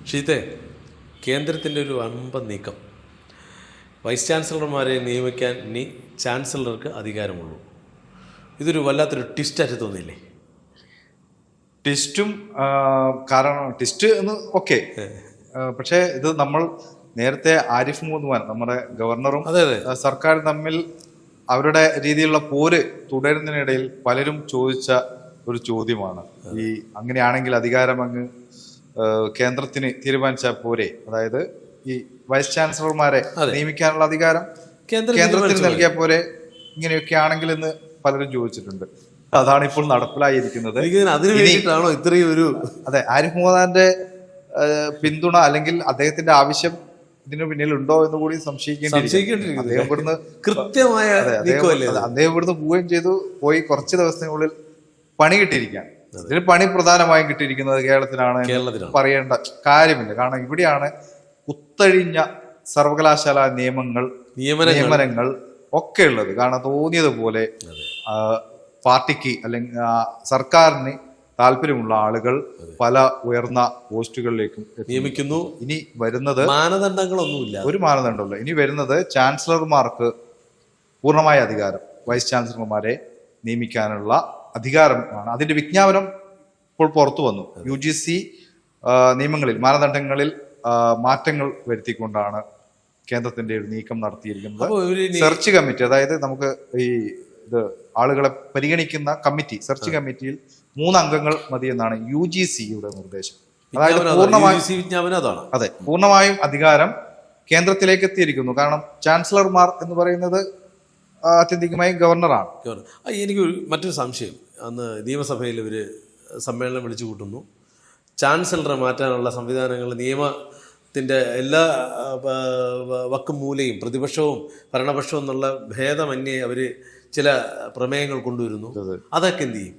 ഷീത്തെ, കേന്ദ്രത്തിൻ്റെ ഒരു വമ്പൻ നീക്കം. വൈസ് ചാൻസലർമാരെ നിയമിക്കാൻ ഇനി ചാൻസലർക്ക് അധികാരമുള്ളൂ. ഇതൊരു വല്ലാത്തൊരു ട്വിസ്റ്റായിട്ട് തോന്നിയില്ലേ? ട്വിസ്റ്റും കാരണം ട്വിസ്റ്റ് എന്ന് ഓക്കെ, പക്ഷേ ഇത് നമ്മൾ നേരത്തെ ആരിഫ് മുഹമ്മദ് ഖാൻ നമ്മുടെ ഗവർണറും സർക്കാരും തമ്മിൽ അവരുടെ രീതിയിലുള്ള പോര് തുടരുന്നതിനിടയിൽ പലരും ചോദിച്ച ഒരു ചോദ്യമാണ്. ഈ അങ്ങനെയാണെങ്കിൽ അധികാരം അങ്ങ് കേന്ദ്രത്തിന് തീരുമാനിച്ച പോരെ, അതായത് ഈ വൈസ് ചാൻസലർമാരെ നിയമിക്കാനുള്ള അധികാരം കേന്ദ്രത്തിന് നൽകിയ പോരെ, ഇങ്ങനെയൊക്കെ ആണെങ്കിൽ എന്ന് പലരും ചോദിച്ചിട്ടുണ്ട്. അതാണ് ഇപ്പോൾ നടപ്പിലായിരിക്കുന്നത്. അതെ, ആരിഫ് മുഹമ്മദ് ഖാന്റെ പിന്തുണ അല്ലെങ്കിൽ അദ്ദേഹത്തിന്റെ ആവശ്യം ഇതിനു പിന്നിൽ ഉണ്ടോ എന്ന് കൂടി സംശയിക്കേണ്ടിയിരിക്കുന്നു. അദ്ദേഹം ഇവിടുന്ന് കൃത്യമായ അദ്ദേഹം ഇവിടുന്ന് പോവുകയും ചെയ്തു. പോയി കുറച്ച് ദിവസത്തിനുള്ളിൽ പണി കിട്ടിയിരിക്കുകയാണ്. ഇതിന് പണി പ്രധാനമായും കിട്ടിയിരിക്കുന്നത് കേരളത്തിലാണ് പറയേണ്ട കാര്യമില്ല. കാരണം ഇവിടെയാണ് കുത്തഴിഞ്ഞ സർവകലാശാല നിയമനങ്ങൾ ഒക്കെ ഉള്ളത്. കാരണം തോന്നിയതുപോലെ പാർട്ടിക്ക് അല്ലെങ്കിൽ സർക്കാരിന് താല്പര്യമുള്ള ആളുകൾ പല ഉയർന്ന പോസ്റ്റുകളിലേക്കും നിയമിക്കുന്നു. ഇനി വരുന്നത് മാനദണ്ഡങ്ങളൊന്നുമില്ല, ഒരു മാനദണ്ഡമില്ല. ഇനി വരുന്നത് ചാൻസലർമാർക്ക് പൂർണ്ണമായ അധികാരം, വൈസ് ചാൻസലർമാരെ നിയമിക്കാനുള്ള അധികാരമാണ്. അതിന്റെ വിജ്ഞാപനം ഇപ്പോൾ പുറത്തു വന്നു. UGC നിയമങ്ങളിൽ, മാനദണ്ഡങ്ങളിൽ മാറ്റങ്ങൾ വരുത്തിക്കൊണ്ടാണ് കേന്ദ്രത്തിന്റെ ഒരു നീക്കം നടത്തിയിരിക്കുന്നത്. സെർച്ച് കമ്മിറ്റി, അതായത് നമുക്ക് ഈ ആളുകളെ പരിഗണിക്കുന്ന കമ്മിറ്റി, സെർച്ച് കമ്മിറ്റിയിൽ 3 അംഗങ്ങൾ മതി എന്നാണ് UGCയുടെ നിർദ്ദേശം. അതായത് പൂർണ്ണമായും അധികാരം കേന്ദ്രത്തിലേക്ക് എത്തിയിരിക്കുന്നു. കാരണം ചാൻസലർമാർ എന്ന് പറയുന്നത് ആത്യന്തികമായി ഗവർണറാണ്. എനിക്ക് മറ്റൊരു സംശയം. അന്ന് നിയമസഭയിൽ ഇവർ സമ്മേളനം വിളിച്ചു കൂട്ടുന്നു. ചാൻസലറെ മാറ്റാനുള്ള സംവിധാനങ്ങൾ, നിയമത്തിൻ്റെ എല്ലാ വക്കും മൂലയും പ്രതിപക്ഷവും ഭരണപക്ഷവും എന്നുള്ള ഭേദമന്യേ അവർ ചില പ്രമേയങ്ങൾ കൊണ്ടുവരുന്നു. അതൊക്കെ എന്ത് ചെയ്യും?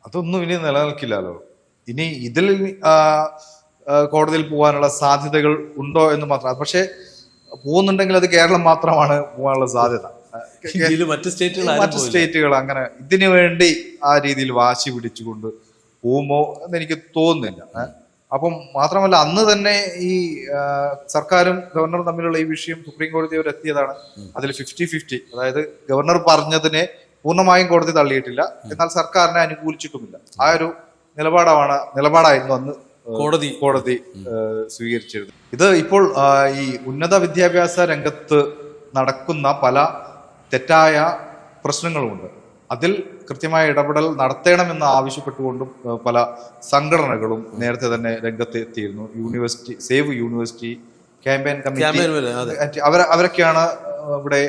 അതൊന്നും ഇനി നിലനിൽക്കില്ലല്ലോ. ഇനി ഇതിൽ കോടതിയിൽ പോകാനുള്ള സാധ്യതകൾ ഉണ്ടോ എന്ന് മാത്രം. പക്ഷെ പോകുന്നുണ്ടെങ്കിൽ അത് കേരളം മാത്രമാണ് പോകാനുള്ള സാധ്യത. മറ്റ് സ്റ്റേറ്റുകൾ അങ്ങനെ ഇതിനു വേണ്ടി ആ രീതിയിൽ വാശി പിടിച്ചുകൊണ്ട് പോകുമോ എന്ന് എനിക്ക് തോന്നുന്നില്ല. അപ്പം മാത്രമല്ല, അന്ന് തന്നെ ഈ സർക്കാരും ഗവർണറും തമ്മിലുള്ള ഈ വിഷയം സുപ്രീം കോടതി വരെ എത്തിയതാണ്. അതിൽ 50-50, അതായത് ഗവർണർ പറഞ്ഞതിനെ പൂർണ്ണമായും കോടതി തള്ളിയിട്ടില്ല, എന്നാൽ സർക്കാരിനെ അനുകൂലിച്ചിട്ടുമില്ല. ആ ഒരു നിലപാടായിരുന്നു അന്ന് കോടതി സ്വീകരിച്ചിരുന്നത്. ഇത് ഇപ്പോൾ ഈ ഉന്നത വിദ്യാഭ്യാസ രംഗത്ത് നടക്കുന്ന പല തെറ്റായ പ്രശ്നങ്ങളുമുണ്ട്. അതിൽ കൃത്യമായ ഇടപെടൽ നടത്തണമെന്ന് ആവശ്യപ്പെട്ടുകൊണ്ടും പല സംഘടനകളും നേരത്തെ തന്നെ രംഗത്ത് എത്തിയിരുന്നു. സേവ് യൂണിവേഴ്സിറ്റി ക്യാമ്പയിൻ കമ്മിറ്റി അവരൊക്കെയാണ് ഇവിടെ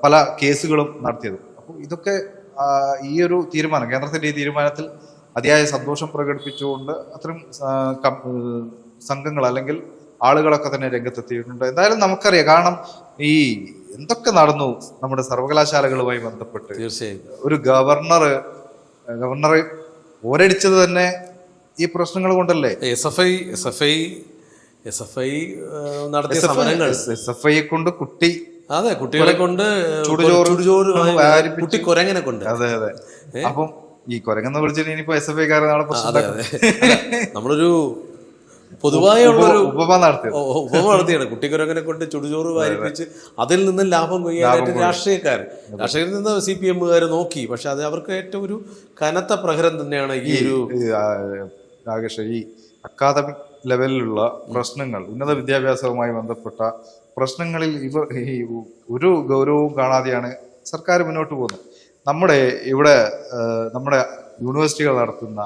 പല കേസുകളും നടത്തിയത്. അപ്പോൾ ഇതൊക്കെ ഈ ഒരു തീരുമാനം, കേന്ദ്രത്തിന്റെ ഈ തീരുമാനത്തിൽ അതിയായ സന്തോഷം പ്രകടിപ്പിച്ചുകൊണ്ട് അത്തരം സംഘങ്ങൾ അല്ലെങ്കിൽ ആളുകളൊക്കെ തന്നെ രംഗത്തെത്തിയിട്ടുണ്ട്. എന്തായാലും നമുക്കറിയാം, കാരണം ഈ എന്തൊക്കെ നടന്നു നമ്മുടെ സർവകലാശാലകളുമായി ബന്ധപ്പെട്ട്. തീർച്ചയായും ഒരു ഗവർണർ ഓരടിച്ചത് തന്നെ ഈ പ്രശ്നങ്ങൾ കൊണ്ടല്ലേ. SFI നടത്തിയ സമരങ്ങൾ, SFI കൊണ്ട് കുട്ടികളെ കൊണ്ട് കുട്ടി കുരങ്ങനെ കൊണ്ട്. അതെ. അപ്പം ഈ കുരങ്ങെന്ന് വിളിച്ചിട്ട് ഇനിയിപ്പോ SFI നാളെ നമ്മളൊരു പൊതുവായുള്ളൊരു ഉപമ നടത്തിയാണ്. കുട്ടിക്കുരങ്ങനെ കൊണ്ട് ചുടുചോറ് വാരിപ്പിച്ച് അതിൽ നിന്ന് ലാഭം കൊയ്യാനായിട്ട് രാഷ്ട്രീയക്കാരിൽ നിന്ന് CPM നോക്കി. പക്ഷെ അത് അവർക്ക് ഏറ്റവും ഒരു കനത്ത പ്രഹരം തന്നെയാണ് ഈ ഒരു രാകേഷ്. ഈ അക്കാദമിക് ലെവലിലുള്ള പ്രശ്നങ്ങൾ, ഉന്നത വിദ്യാഭ്യാസവുമായി ബന്ധപ്പെട്ട പ്രശ്നങ്ങളിൽ ഇവർ ഒരു ഗൗരവവും കാണാതെയാണ് സർക്കാർ മുന്നോട്ട് പോകുന്നത്. നമ്മുടെ യൂണിവേഴ്സിറ്റികൾ നടത്തുന്ന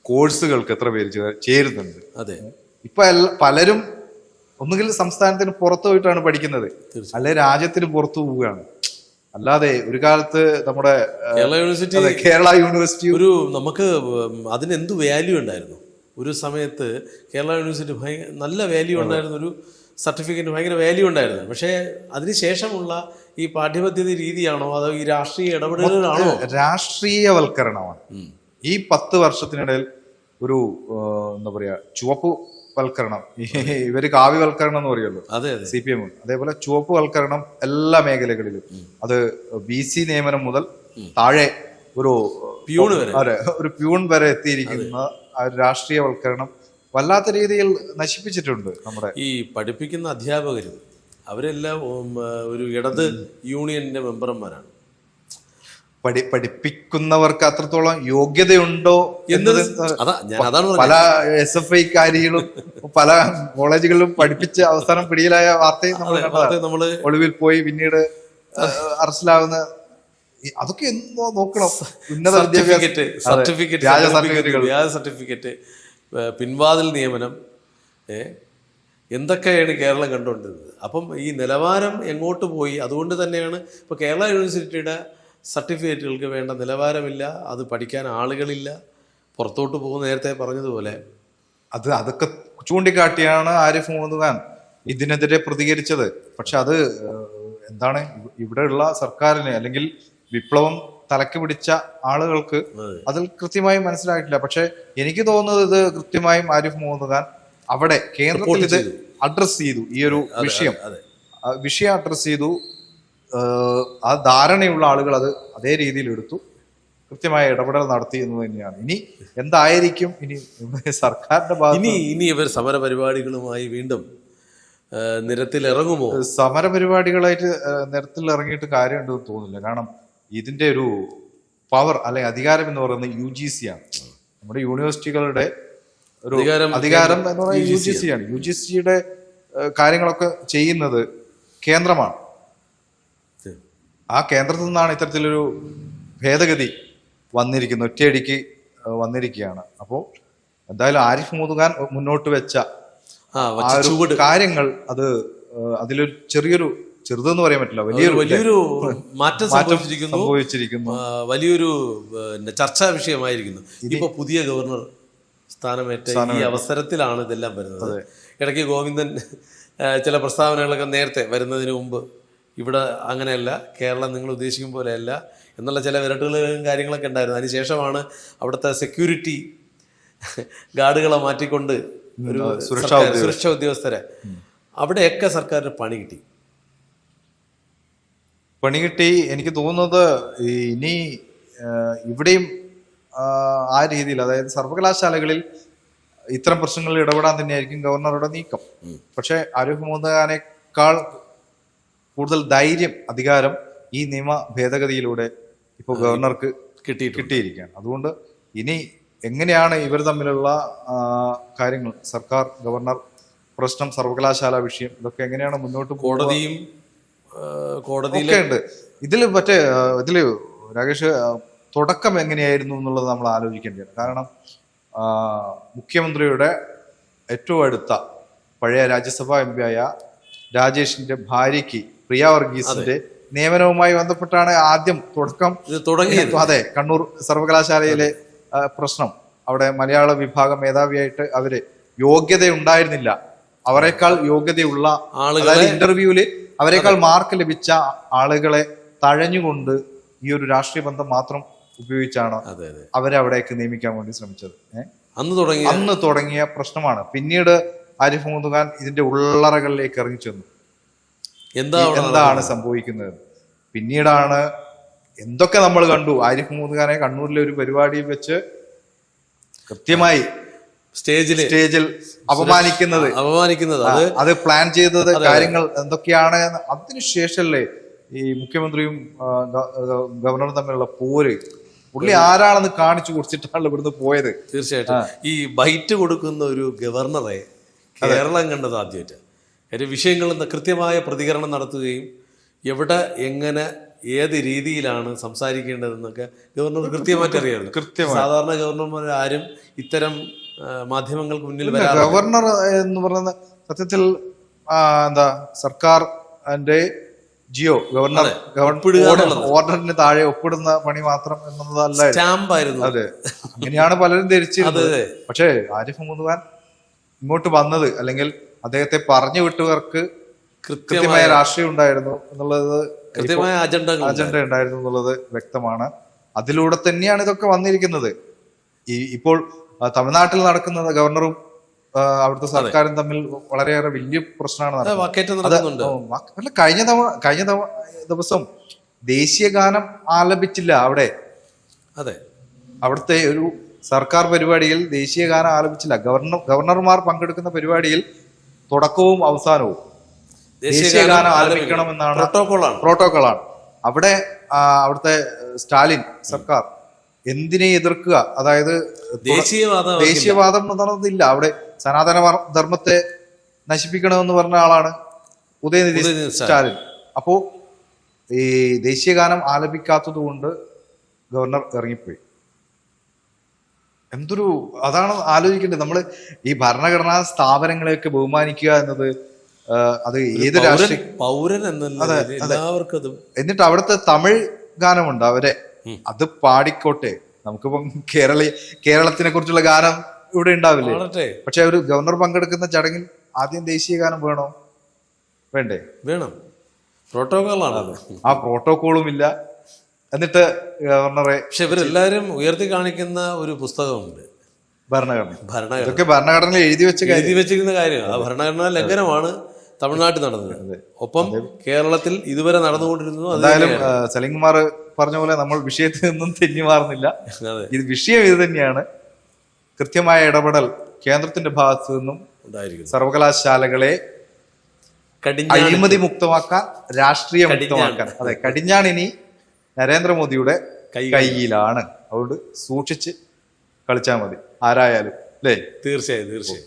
കോഴ്സുകൾക്ക് എത്ര പേര് ചേരുന്നുണ്ട്? അതെ, ഇപ്പൊ പലരും ഒന്നുകിൽ സംസ്ഥാനത്തിന് പുറത്തു പോയിട്ടാണ് പഠിക്കുന്നത്, അല്ലെ രാജ്യത്തിന് പുറത്തു പോവുകയാണ്. അല്ലാതെ ഒരു കാലത്ത് നമ്മുടെ കേരള യൂണിവേഴ്സിറ്റി നമുക്ക് അതിനെന്ത് വാല്യൂ ഉണ്ടായിരുന്നു. ഒരു സമയത്ത് കേരള യൂണിവേഴ്സിറ്റി നല്ല വാല്യൂ ഉണ്ടായിരുന്ന ഒരു സർട്ടിഫിക്കറ്റ്, ഭയങ്കര വാല്യൂ ഉണ്ടായിരുന്നു. പക്ഷേ അതിനുശേഷമുള്ള ഈ പാഠ്യപദ്ധതി രീതിയാണോ അതോ ഈ രാഷ്ട്രീയ ഇടപെടലുകളാണോ? രാഷ്ട്രീയവൽക്കരണമാണ്. ഈ 10 വർഷത്തിനിടയിൽ ഒരു എന്താ പറയാ ചുവപ്പ് വൽക്കരണം, ഇവര് കാവ്യവൽക്കരണം എന്ന് പറയുള്ളൂ CPM. അതേപോലെ ചുവപ്പ് വൽക്കരണം എല്ലാ മേഖലകളിലും. അത് BC നിയമനം മുതൽ താഴെ ഒരു പ്യൂൺ വരെ എത്തിയിരിക്കുന്ന രാഷ്ട്രീയവൽക്കരണം വല്ലാത്ത രീതിയിൽ നശിപ്പിച്ചിട്ടുണ്ട് നമ്മുടെ. ഈ പഠിപ്പിക്കുന്ന അധ്യാപകരും അവരെല്ലാം ഒരു ഇടത് യൂണിയന്റെ മെമ്പർമാരാണ്. പഠിപ്പിക്കുന്നവർക്ക് അത്രത്തോളം യോഗ്യതയുണ്ടോ എന്നത് പല SFI-കാരികളും പല കോളേജുകളിലും പഠിപ്പിച്ച് അവസാനം പിടിയിലായ വാർത്തയും നമ്മൾ ഒളിവിൽ പോയി പിന്നീട് അറസ്റ്റിലാവുന്ന അതൊക്കെ എന്തോ നോക്കണം. ഉന്നത വ്യാജ സർട്ടിഫിക്കറ്റ്, പിൻവാതിൽ നിയമനം, എന്തൊക്കെയാണ് കേരളം കണ്ടുകൊണ്ടിരുന്നത്. അപ്പം ഈ നിലവാരം എങ്ങോട്ട് പോയി? അതുകൊണ്ട് തന്നെയാണ് ഇപ്പോൾ കേരള യൂണിവേഴ്സിറ്റിയുടെ സർട്ടിഫിക്കറ്റുകൾക്ക് വേണ്ട നിലവാരമില്ല, അത് പഠിക്കാൻ ആളുകളില്ല, പുറത്തോട്ട് പോകുന്ന നേരത്തെ പറഞ്ഞതുപോലെ. അതൊക്കെ ചൂണ്ടിക്കാട്ടിയാണ് ആരിഫ് മുഹമ്മദ് ഖാൻ ഇതിനെതിരെ പ്രതികരിച്ചത്. പക്ഷെ അത് എന്താണ്, ഇവിടെയുള്ള സർക്കാരിന് അല്ലെങ്കിൽ വിപ്ലവം തലക്ക് പിടിച്ച ആളുകൾക്ക് അതിൽ കൃത്യമായി മനസ്സിലായിട്ടില്ല. പക്ഷെ എനിക്ക് തോന്നുന്നത് ഇത് കൃത്യമായും ആരിഫ് മുഹമ്മദ് ഖാൻ അവിടെ കേന്ദ്രത്തിൽ ഇത് അഡ്രസ് ചെയ്തു. ഈ ഒരു വിഷയം അഡ്രസ് ചെയ്തു. ആ ധാരണയുള്ള ആളുകൾ അത് അതേ രീതിയിൽ എടുത്തു, കൃത്യമായ ഇടപെടൽ നടത്തി എന്ന് തന്നെയാണ്. ഇനി എന്തായിരിക്കും ഇനി സർക്കാരിന്റെ ഭാഗത്ത്? ഇനി ഇവർ സമര പരിപാടികളുമായി വീണ്ടും നിരത്തിൽ ഇറങ്ങുമോ? സമര പരിപാടികളായിട്ട് നിരത്തിൽ ഇറങ്ങിയിട്ട് കാര്യമുണ്ടെന്ന് തോന്നുന്നില്ല. കാരണം ഇതിന്റെ ഒരു പവർ അല്ലെങ്കിൽ അധികാരം എന്ന് പറയുന്നത് UGC ആണ്. നമ്മുടെ യൂണിവേഴ്സിറ്റികളുടെ ഒരു അധികാരം എന്ന് പറയുന്നത് UGC ആണ്. UGCയുടെ കാര്യങ്ങളൊക്കെ ചെയ്യുന്നത് കേന്ദ്രമാണ്. ആ കേന്ദ്രത്തിൽ നിന്നാണ് ഇത്തരത്തിലൊരു ഭേദഗതി വന്നിരിക്കുന്നത്, ഒറ്റയടിക്ക് വന്നിരിക്കുകയാണ്. അപ്പോൾ എന്തായാലും ആരിഫ് മുഹമ്മദ് ഖാൻ മുന്നോട്ട് വെച്ച കാര്യങ്ങൾ അതിലൊരു ചെറുതെന്ന് പറയാൻ പറ്റില്ല, വലിയൊരു മാറ്റം സംഭവിച്ചിരിക്കുന്നു, വലിയൊരു ചർച്ചാ വിഷയമായിരിക്കുന്നു. ഇപ്പൊ പുതിയ ഗവർണർ സ്ഥാനമേറ്റ ഈ അവസരത്തിലാണ് ഇതെല്ലാം വരുന്നത്. ഇടയ്ക്ക് ഗോവിന്ദൻ ചില പ്രസ്താവനകളൊക്കെ നേരത്തെ വരുന്നതിന് മുമ്പ് ഇവിടെ അങ്ങനെയല്ല, കേരളം നിങ്ങൾ ഉദ്ദേശിക്കും പോലെയല്ല എന്നുള്ള ചില വിരട്ടുകളും കാര്യങ്ങളൊക്കെ ഉണ്ടായിരുന്നു. അതിനുശേഷമാണ് അവിടുത്തെ സെക്യൂരിറ്റി ഗാർഡുകളെ മാറ്റിക്കൊണ്ട് ഒരു സുരക്ഷാ ഉദ്യോഗസ്ഥരെ അവിടെയൊക്കെ സർക്കാരിന് പണി കിട്ടി. എനിക്ക് തോന്നുന്നത് ഇനി ഇവിടെയും ആ രീതിയിൽ, അതായത് സർവകലാശാലകളിൽ ഇത്തരം പ്രശ്നങ്ങളിൽ ഇടപെടാൻ തന്നെയായിരിക്കും ഗവർണറുടെ നീക്കം. പക്ഷെ ആരിഫ് മുഹമ്മദ് ഖാനേക്കാൾ കൂടുതൽ ധൈര്യം, അധികാരം ഈ നിയമ ഭേദഗതിയിലൂടെ ഇപ്പോൾ ഗവർണർക്ക് കിട്ടിയിരിക്കുകയാണ്. അതുകൊണ്ട് ഇനി എങ്ങനെയാണ് ഇവർ തമ്മിലുള്ള കാര്യങ്ങൾ, സർക്കാർ ഗവർണർ പ്രശ്നം, സർവകലാശാല വിഷയം, ഇതൊക്കെ എങ്ങനെയാണ് മുന്നോട്ട് കോടതിയൊക്കെ ഉണ്ട്. ഇതില് രാകേഷ് തുടക്കം എങ്ങനെയായിരുന്നു എന്നുള്ളത് നമ്മൾ ആലോചിക്കേണ്ടതാണ്. കാരണം മുഖ്യമന്ത്രിയുടെ ഏറ്റവും അടുത്ത പഴയ രാജ്യസഭാ MP ആയ രാജേഷിന്റെ ഭാര്യയ്ക്ക് പ്രിയ വർഗീസിന്റെ നിയമനവുമായി ബന്ധപ്പെട്ടാണ് ആദ്യം തുടങ്ങിയത്. അതെ, കണ്ണൂർ സർവകലാശാലയിലെ പ്രശ്നം. അവിടെ മലയാള വിഭാഗം മേധാവിയായിട്ട് അവര് യോഗ്യത ഉണ്ടായിരുന്നില്ല, അവരെക്കാൾ യോഗ്യതയുള്ള അതായത് ഇന്റർവ്യൂവില് അവരെക്കാൾ മാർക്ക് ലഭിച്ച ആളുകളെ തഴഞ്ഞുകൊണ്ട് ഈ ഒരു രാഷ്ട്രീയ ബന്ധം മാത്രം ഉപയോഗിച്ചാണ് അവരെ അവിടേക്ക് നിയമിക്കാൻ വേണ്ടി ശ്രമിച്ചത്. അന്ന് തുടങ്ങിയ പ്രശ്നമാണ്. പിന്നീട് ആരിഫ് മുഹമ്മദ് ഖാൻ ഇതിന്റെ ഉള്ളറകളിലേക്ക് ഇറങ്ങി ചെന്നു. എന്താണ് സംഭവിക്കുന്നത്? പിന്നീടാണ് എന്തൊക്കെ നമ്മൾ കണ്ടു. ആരിഫ് മുഹമ്മദ് ഖാനെ കണ്ണൂരിലെ ഒരു പരിപാടിയിൽ വെച്ച് കൃത്യമായി സ്റ്റേജിൽ അപമാനിക്കുന്നത് അത് പ്ലാൻ ചെയ്തത് കാര്യങ്ങൾ എന്തൊക്കെയാണ്. അതിനുശേഷമല്ലേ ഈ മുഖ്യമന്ത്രിയും ഗവർണറും തമ്മിലുള്ള പോര്. പുള്ളി ആരാണെന്ന് കാണിച്ചു കൊടുത്തിട്ടാണ് ഇവിടുന്ന് പോയത്. തീർച്ചയായിട്ടും ഈ ബൈറ്റ് കൊടുക്കുന്ന ഒരു ഗവർണറെ കേരളം കണ്ടത് ആദ്യമായിട്ട്. വിഷയങ്ങളിൽ കൃത്യമായ പ്രതികരണം നടത്തുകയും എവിടെ എങ്ങനെ ഏത് രീതിയിലാണ് സംസാരിക്കേണ്ടതെന്നൊക്കെ ഗവർണർ കൃത്യമായിട്ട് അറിയാറുണ്ട്. സാധാരണ ഗവർണർമാർ ആരും ഇത്തരം മാധ്യമങ്ങൾക്ക് മുന്നിൽ ഗവർണർ എന്ന് പറയുന്ന സത്യത്തിൽ എന്താ സർക്കാരിന്റെ ഗവർണർ ഓർഡറിന് താഴെ ഒപ്പിടുന്ന പണി മാത്രം എന്നുള്ളതല്ല, സ്റ്റാമ്പായിരുന്നു. അതെ, അങ്ങനെയാണ് പലരും ധരിച്ചിരുന്നത്. പക്ഷേ ആരിഫ് മുഹമ്മദ് ഖാൻ ഇങ്ങോട്ട് വന്നത്, അല്ലെങ്കിൽ അദ്ദേഹത്തെ പറഞ്ഞു വിട്ടവർക്ക് കൃത്യമായ രാഷ്ട്രീയം ഉണ്ടായിരുന്നു എന്നുള്ളത്, കൃത്യമായ അജണ്ട ഉണ്ടായിരുന്നു എന്നുള്ളത് വ്യക്തമാണ്. അതിലൂടെ തന്നെയാണ് ഇതൊക്കെ വന്നിരിക്കുന്നത്. ഇപ്പോൾ തമിഴ്നാട്ടിൽ നടക്കുന്നത് ഗവർണറും അവിടുത്തെ സർക്കാരും തമ്മിൽ വളരെയേറെ വലിയ പ്രശ്നമാണ് നടക്കുന്നത്. കഴിഞ്ഞ ദിവസം ദേശീയ ഗാനം ആലപിച്ചില്ല അവിടെ. അതെ, അവിടുത്തെ ഒരു സർക്കാർ പരിപാടിയിൽ ദേശീയ ഗാനം ആലപിച്ചില്ല. ഗവർണർമാർ പങ്കെടുക്കുന്ന പരിപാടിയിൽ തുടക്കവും അവസാനവും ദേശീയ ഗാനം ആലപിക്കണമെന്നാണ് പ്രോട്ടോകോളാണ്. അവിടെ അവിടുത്തെ സ്റ്റാലിൻ സർക്കാർ എന്തിനെ എതിർക്കുക? അതായത് ദേശീയവാദം നടന്നില്ല. അവിടെ സനാതന ധർമ്മത്തെ നശിപ്പിക്കണമെന്ന് പറഞ്ഞ ആളാണ് ഉദയനിധി സ്റ്റാലിൻ. അപ്പോ ഈ ദേശീയഗാനം ആലപിക്കാത്തത് കൊണ്ട് ഗവർണർ ഇറങ്ങിപ്പോയി. എന്തൊരു അതാണ് ആലോചിക്കേണ്ടത്. നമ്മള് ഈ ഭരണഘടനാ സ്ഥാപനങ്ങളെയൊക്കെ ബഹുമാനിക്കുക എന്നത് അത് ഏത് രാഷ്ട്രീയ പൗരൻ എല്ലാവർക്കും. എന്നിട്ട് അവിടുത്തെ തമിഴ് ഗാനമുണ്ട് അവരെ, അത് പാടിക്കോട്ടെ. നമുക്കിപ്പം കേരളത്തിനെ കുറിച്ചുള്ള ഗാനം ഇവിടെ ഉണ്ടാവില്ലേ? പക്ഷെ ഒരു ഗവർണർ പങ്കെടുക്കുന്ന ചടങ്ങിൽ ആദ്യം ദേശീയ ഗാനം വേണോ? വേണ്ടേ? വേണം. പ്രോട്ടോകോളാണ്. ആ പ്രോട്ടോകോളും ഇല്ല. എന്നിട്ട് ഗവർണറെ പക്ഷെ ഇവരെല്ലാരും ഉയർത്തി കാണിക്കുന്ന ഒരു പുസ്തകമുണ്ട്, ഭരണഘടന. ഇതൊക്കെ ഭരണഘടനയിൽ എഴുതി വെച്ചിരിക്കുന്ന കാര്യം. ആ ഭരണഘടനാ ലംഘനമാണ് തമിഴ്നാട്ടിൽ നടന്നത്. ഒപ്പം കേരളത്തിൽ ഇതുവരെ നടന്നുകൊണ്ടിരുന്നു. എന്തായാലും സലീംകുമാർ പറഞ്ഞ പോലെ നമ്മൾ വിഷയത്തിൽ നിന്നും തെന്നി മാറുന്നില്ല. ഇത് വിഷയം ഇത് തന്നെയാണ്. കൃത്യമായ ഇടപെടൽ കേന്ദ്രത്തിന്റെ ഭാഗത്തു നിന്നും ഉണ്ടായിരിക്കും. സർവകലാശാലകളെ അഴിമതി മുക്തമാക്കാൻ, രാഷ്ട്രീയ മുക്തമാക്കാൻ. അതെ, കടിഞ്ഞാൺ ഇനി നരേന്ദ്രമോദിയുടെ കയ്യിലാണ്. അതുകൊണ്ട് സൂക്ഷിച്ച് കളിച്ചാൽ മതി ആരായാലും, അല്ലേ? തീർച്ചയായും.